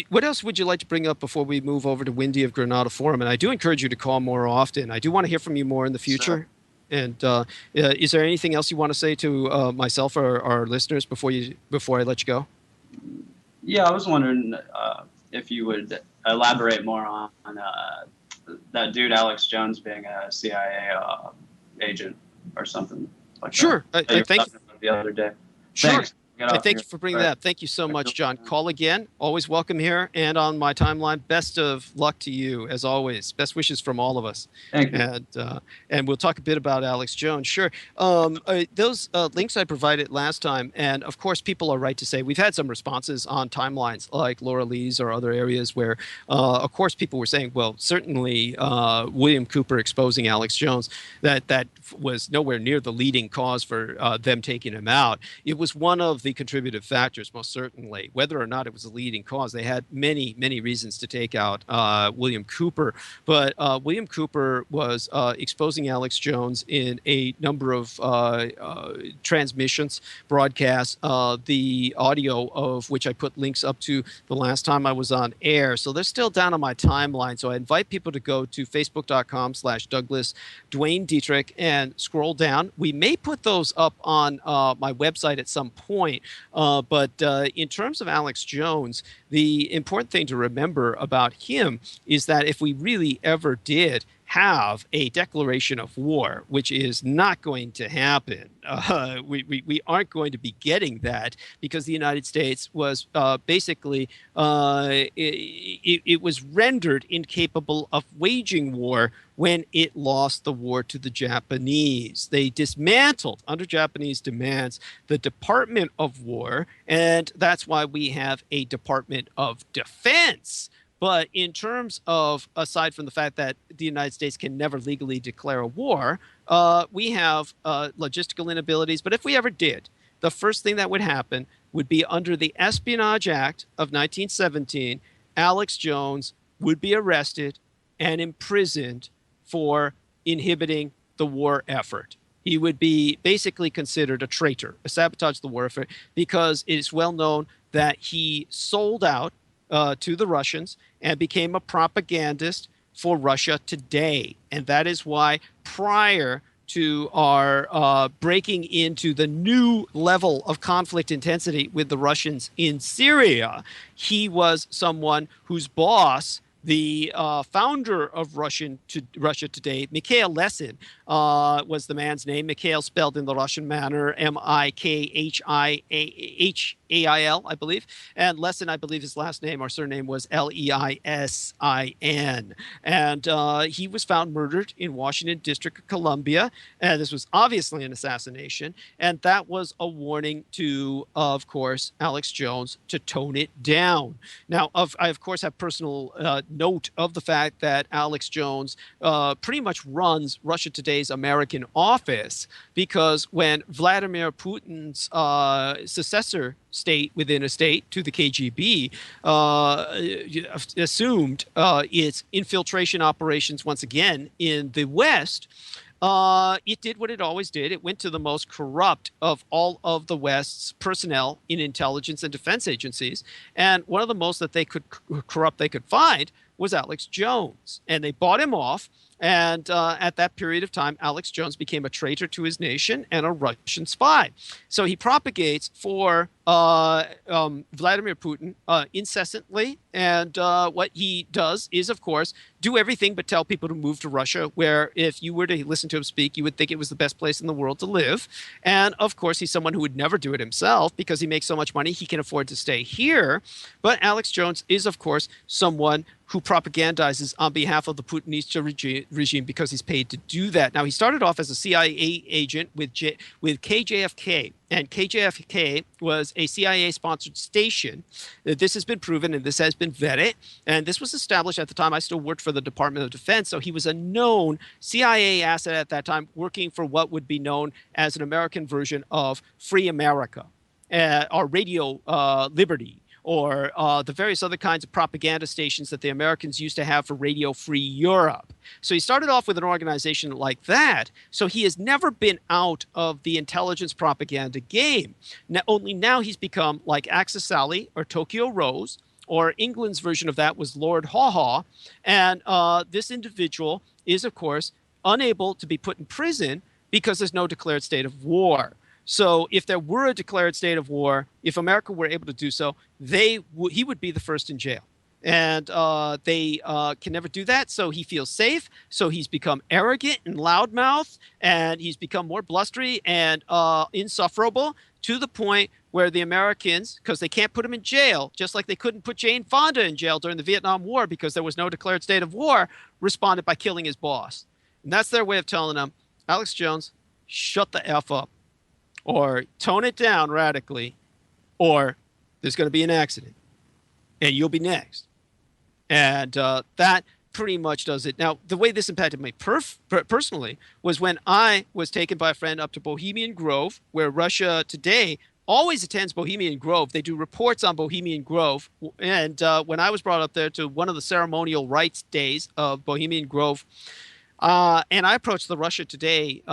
What else would you like to bring up before we move over to Windy of Granada Forum? And I do encourage you to call more often. I do want to hear from you more in the Sure. future. And is there anything else you want to say to myself or our listeners before I let you go? Yeah, I was wondering if you would elaborate more on that dude Alex Jones being a CIA agent or something like that Sure. that you were talking about the other day. Sure. Thanks. Get I off thank here. you for bringing All that right. up. Thank you so Have a much, good John. one. Call again. Always welcome here and on my timeline. Best of luck to you, as always. Best wishes from all of us. Thank you. And we'll talk a bit about Alex Jones. Sure. Those links I provided last time, and of course, people are right to say we've had some responses on timelines like Laura Lee's or other areas where, of course, people were saying, well, certainly William Cooper exposing Alex Jones, that was nowhere near the leading cause for them taking him out. It was one of the contributive factors, most certainly. Whether or not it was a leading cause, they had many, many reasons to take out William Cooper. But William Cooper was exposing Alex Jones in a number of transmissions, broadcasts, the audio of which I put links up to the last time I was on air. So they're still down on my timeline. So I invite people to go to facebook.com/Douglas Dwayne Dietrich and scroll down. We may put those up on my website at some point. But in terms of Alex Jones, the important thing to remember about him is that if we really ever did have a declaration of war, which is not going to happen. We aren't going to be getting that because the United States was basically, it was rendered incapable of waging war when it lost the war to the Japanese. They dismantled, under Japanese demands, the Department of War, and that's why we have a Department of Defense. But in terms of, aside from the fact that the United States can never legally declare a war, we have logistical inabilities. But if we ever did, the first thing that would happen would be under the Espionage Act of 1917, Alex Jones would be arrested and imprisoned for inhibiting the war effort. He would be basically considered a traitor, a sabotage of the war effort, because it is well known that he sold out to the Russians and became a propagandist for Russia Today. And that is why prior to our breaking into the new level of conflict intensity with the Russians in Syria, he was someone whose boss, the founder of Russia Today, Mikhail Lesin, was the man's name. Mikhail spelled in the Russian manner, Mikhail, I believe. And Lesin, I believe his last name or surname was Leisin. And he was found murdered in Washington, District of Columbia. And this was obviously an assassination. And that was a warning to, of course, Alex Jones to tone it down. Now, I, of course, have personal note of the fact that Alex Jones pretty much runs Russia Today's American office, because when Vladimir Putin's successor state within a state to the KGB assumed its infiltration operations once again in the West, it did what it always did. It went to the most corrupt of all of the West's personnel in intelligence and defense agencies. And one of the most that they could corrupt they could find was Alex Jones. And they bought him off. And at that period of time, Alex Jones became a traitor to his nation and a Russian spy. So he propagates for Vladimir Putin incessantly. And what he does is, of course, do everything but tell people to move to Russia, where if you were to listen to him speak, you would think it was the best place in the world to live. And of course, he's someone who would never do it himself because he makes so much money, he can afford to stay here. But Alex Jones is, of course, someone who propagandizes on behalf of the Putinista regime because he's paid to do that. Now, he started off as a CIA agent with KJFK, and KJFK was a CIA-sponsored station. This has been proven, and this has been vetted, and this was established at the time I still worked for the Department of Defense, so he was a known CIA asset at that time, working for what would be known as an American version of Free America, or Radio Liberty, or the various other kinds of propaganda stations that the Americans used to have for Radio Free Europe. So he started off with an organization like that. So he has never been out of the intelligence propaganda game. Now, only now he's become like Axis Sally or Tokyo Rose or England's version of that was Lord Haw Haw. And this individual is, of course, unable to be put in prison because there's no declared state of war. So if there were a declared state of war, if America were able to do so, he would be the first in jail. And they can never do that. So he feels safe. So he's become arrogant and loudmouth, and he's become more blustery and insufferable, to the point where the Americans, because they can't put him in jail, just like they couldn't put Jane Fonda in jail during the Vietnam War because there was no declared state of war, responded by killing his boss. And that's their way of telling him, Alex Jones, shut the F up, or tone it down radically, or there's going to be an accident and you'll be next. And that pretty much does it. Now, the way this impacted me personally was when I was taken by a friend up to Bohemian Grove, where Russia Today always attends Bohemian Grove. They do reports on Bohemian Grove. And when I was brought up there to one of the ceremonial rites days of Bohemian Grove, and I approached the Russia Today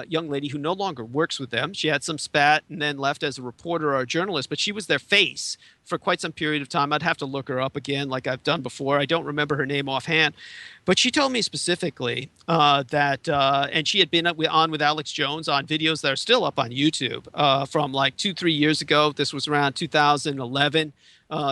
young lady who no longer works with them. She had some spat and then left as a reporter or a journalist, but she was their face for quite some period of time. I'd have to look her up again like I've done before. I don't remember her name offhand. But she told me specifically that, and she had been on with Alex Jones on videos that are still up on YouTube from like 2-3 years ago. This was around 2011.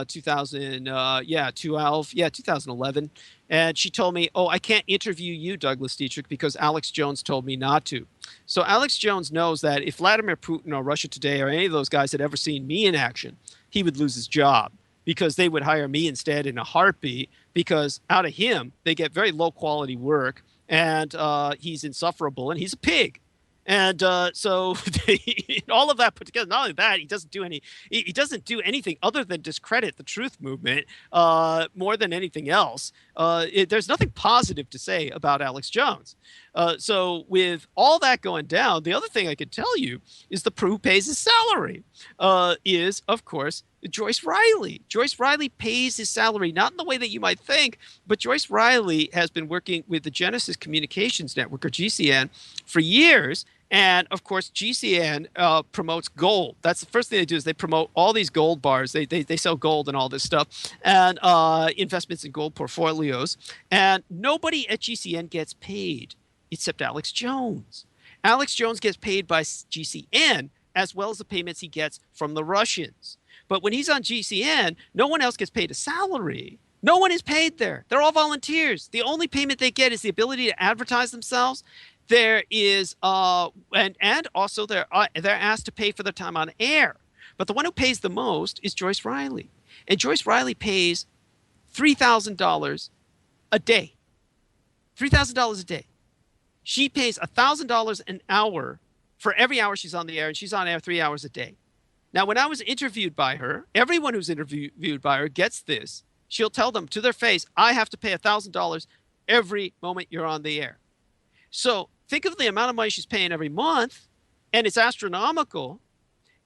2011. And she told me, oh, I can't interview you, Douglas Dietrich, because Alex Jones told me not to. So Alex Jones knows that if Vladimir Putin or Russia Today or any of those guys had ever seen me in action, he would lose his job, because they would hire me instead in a heartbeat, because out of him, they get very low quality work, and he's insufferable, and he's a pig. And so all of that put together, not only that, he doesn't do anything other than discredit the truth movement more than anything else. There's nothing positive to say about Alex Jones. So with all that going down, the other thing I could tell you is the who pays his salary is, of course, Joyce Riley. Joyce Riley pays his salary, not in the way that you might think, but Joyce Riley has been working with the Genesis Communications Network, or GCN, for years. And of course, GCN promotes gold. That's the first thing they do, is they promote all these gold bars. They sell gold and all this stuff, and investments in gold portfolios. And nobody at GCN gets paid except Alex Jones. Alex Jones gets paid by GCN, as well as the payments he gets from the Russians. But when he's on GCN, no one else gets paid a salary. No one is paid there. They're all volunteers. The only payment they get is the ability to advertise themselves. There is, and also they're asked to pay for their time on air. But the one who pays the most is Joyce Riley. And Joyce Riley pays $3,000 a day. $3,000 a day. She pays $1,000 an hour for every hour she's on the air, and she's on air 3 hours a day. Now, when I was interviewed by her, everyone who's interviewed by her gets this. She'll tell them to their face, I have to pay $1,000 every moment you're on the air. So think of the amount of money she's paying every month, and it's astronomical.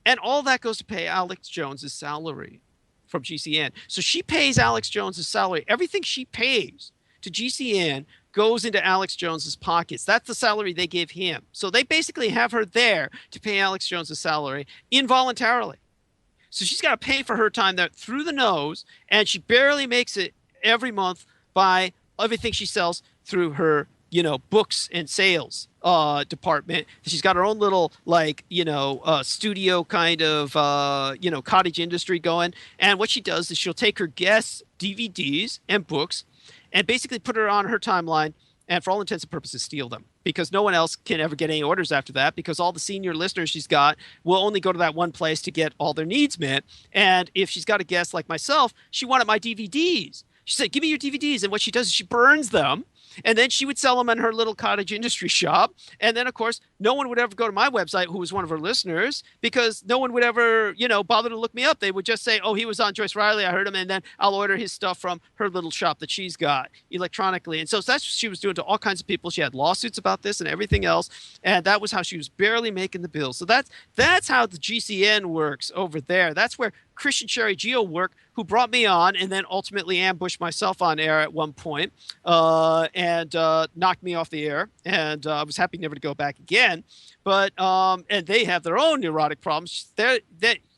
And all that goes to pay Alex Jones's salary from GCN. So she pays Alex Jones's salary. Everything she pays to GCN goes into Alex Jones's pockets. That's the salary they give him. So they basically have her there to pay Alex Jones's salary involuntarily. So she's got to pay for her time there through the nose, and she barely makes it every month by everything she sells through her, books and sales department. She's got her own little, studio kind of, cottage industry going. And what she does is she'll take her guests' DVDs and books and basically put her on her timeline, and for all intents and purposes, steal them, because no one else can ever get any orders after that, because all the senior listeners she's got will only go to that one place to get all their needs met. And if she's got a guest like myself, she wanted my DVDs. She said, give me your DVDs. And what she does is she burns them, and then she would sell them in her little cottage industry shop. And then, of course, no one would ever go to my website, who was one of her listeners, because no one would ever, bother to look me up. They would just say, oh, he was on Joyce Riley, I heard him, and then I'll order his stuff from her little shop that she's got electronically. And so that's what she was doing to all kinds of people. She had lawsuits about this and everything else, and that was how she was barely making the bills. So that's how the GCN works over there. That's where Christian Sherry Geo worked, who brought me on and then ultimately ambushed myself on air at one point, and knocked me off the air. And I was happy never to go back again. But and they have their own neurotic problems.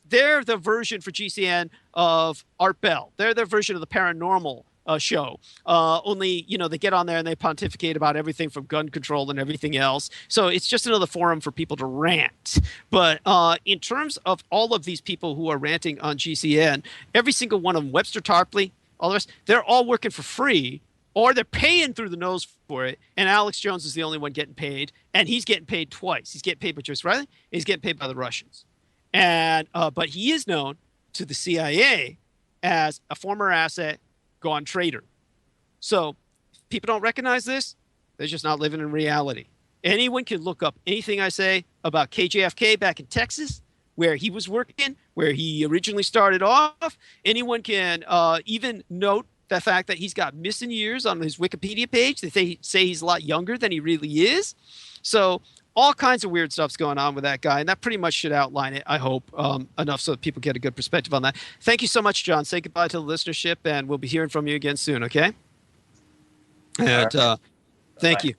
they're the version for GCN of Art Bell. They're their version of the paranormal show. Only, they get on there and they pontificate about everything from gun control and everything else. So it's just another forum for people to rant. But in terms of all of these people who are ranting on GCN, every single one of them, Webster Tarpley, all the rest, they're all working for free, or they're paying through the nose for it. And Alex Jones is the only one getting paid, and he's getting paid twice. He's getting paid by Joyce Riley, and he's getting paid by the Russians. And but he is known to the CIA as a former asset gone traitor. So if people don't recognize this, they're just not living in reality. Anyone can look up anything I say about KJFK back in Texas, where he was working, where he originally started off. Anyone can even note the fact that he's got missing years on his Wikipedia page. They say he's a lot younger than he really is. So all kinds of weird stuff's going on with that guy, and that pretty much should outline it, I hope, enough so that people get a good perspective on that. Thank you so much, John. Say goodbye to the listenership, and we'll be hearing from you again soon, okay? And thank you.